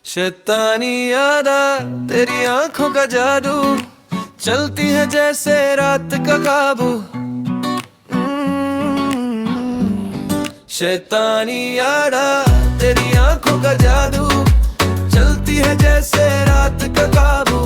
शैतानी यादा तेरी आंखों का जादू, चलती है जैसे रात का काबू। शैतानी यादा तेरी आंखों का जादू, चलती है जैसे रात का काबू।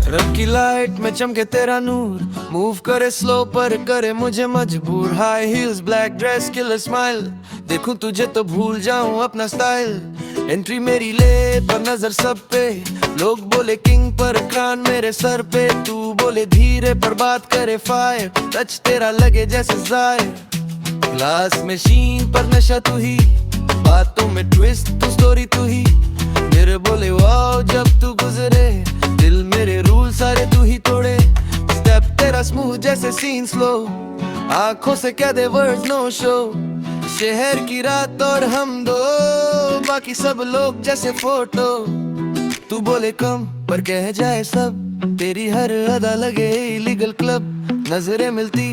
रब की लाइट में चमके तेरा नूर, मूव करे स्लो पर करे मुझे मजबूर। High heels black dress killer smile, देखूं तुझे तो भूल जाऊं अपना स्टाइल। एंट्री मेरी ले पर नजर सब पे, लोग बोले किंग पर कान मेरे सर पे। तू बोले धीरे पर बात करे फायर, टच तेरा लगे जैसे जायर। ग्लास में शीन पर नशा तू ही, बातों में ट्विस्ट तू स्टोरी तू ही। मेरे बोले वाओ जब तू गुजरे, दिल मेरे रूल सारे तू ही तोड़े। स्टेप तेरा स्मूथ जैसे सीन स्लो, आंखों से कह दे वर्ड्स नो शो। शहर की रात और हम दो, बाकी सब लोग जैसे फोटो। तू बोले कम पर कह जाए सब, तेरी हर अदा लगे इलीगल क्लब। नजरें मिलती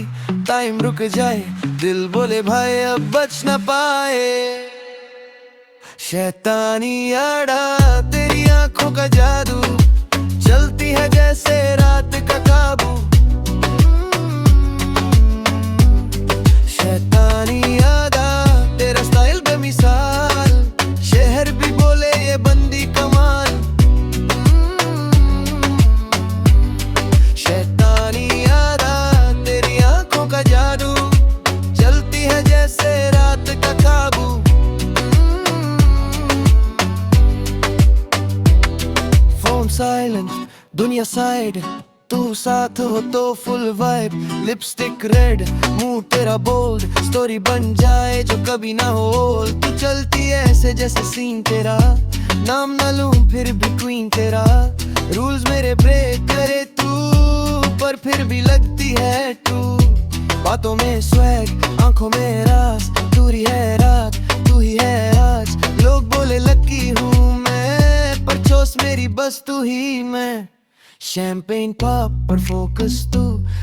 टाइम रुक जाए, दिल बोले भाई अब बच ना पाए। शैतानी आड़ा तेरी आंखों का जादू, चलती है जैसे रात का काबू। शैतानी आदा तेरा स्टाइल बेमिसाल, शहर भी बोले ये बंदी कमाल। शैतानी आदा तेरी आंखों का जादू, चलती है जैसे रात का काबू। फोन साइलेंट दुनिया साइड, तू साथ हो तो फुल वाइब। लिपस्टिक रेड मुंह तेरा बोल्ड, स्टोरी बन जाए जो कभी ना हो ओल्ड। तू चलती है ऐसे जैसे सीन तेरा, नाम ना लूं फिर भी क्वीन तेरा। रूल्स मेरे ब्रेक करे तू, पर फिर भी लगती है तू। बातों में स्वैग आंखों में राज, दूरी है रात तू ही है आज। लोग बोले लकी हूँ मैं, पर चोस मेरी बस तू ही मैं। शैंपेन पॉप पर फोकस तू,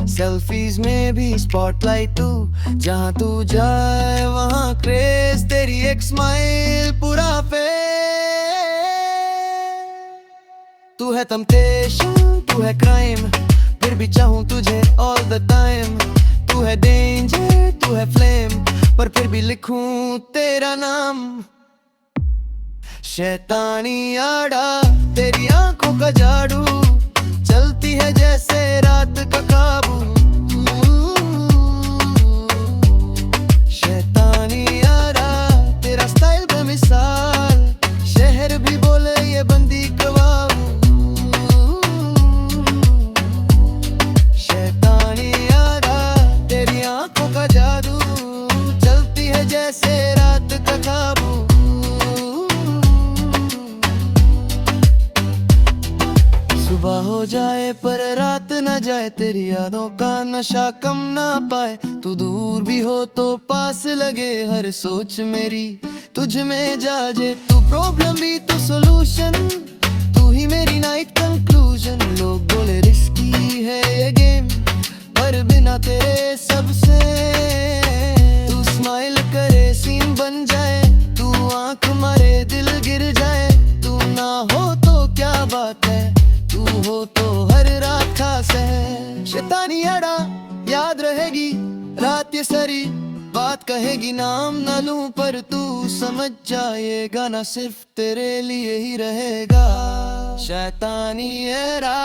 सेल्फीज में भी स्पॉटलाइट तू। जहाँ तू जाए वहाँ क्रेज, तेरी एक स्माइल पूरा फेस। तू है टेम्पटेशन तू है क्राइम, फिर भी चाहूँ तुझे ऑल द टाइम। तू है डेंजर तू है फ्लेम, पर फिर भी लिखूं तेरा नाम। शैतानी आड़ा तेरी आंखों का जादू, चलती है जैसे रात का काबू। शैतानी आड़ा तेरा स्टाइल बेमिसाल, शहर भी बोले ये बंदी कबाबू। शैतानी आड़ा तेरी आंखों का जादू, चलती है जैसे रात का काबू। सुबह हो जाए पर रात न जाए, तेरी यादों का नशा कम ना पाए। तू दूर भी हो तो पास लगे, हर सोच मेरी तुझ में जाजे। तू प्रॉब्लम भी तो सॉल्यूशन, तू ही मेरी नाइट कंक्लूजन। लोग बोले रिस्की है ये गेम, पर बिना तेरे सबसे। तू स्माइल करे सीन बन जाए, तू आंख मारे दिल गिर जाए। तू ना हो तो क्या बात है, तू हो तो हर रात खास है। शैतानी अड़ा याद रहेगी रात ये सारी, बात कहेगी नाम ना लूं पर तू समझ जाए। गाना सिर्फ तेरे लिए ही रहेगा। शैतानी अड़ा।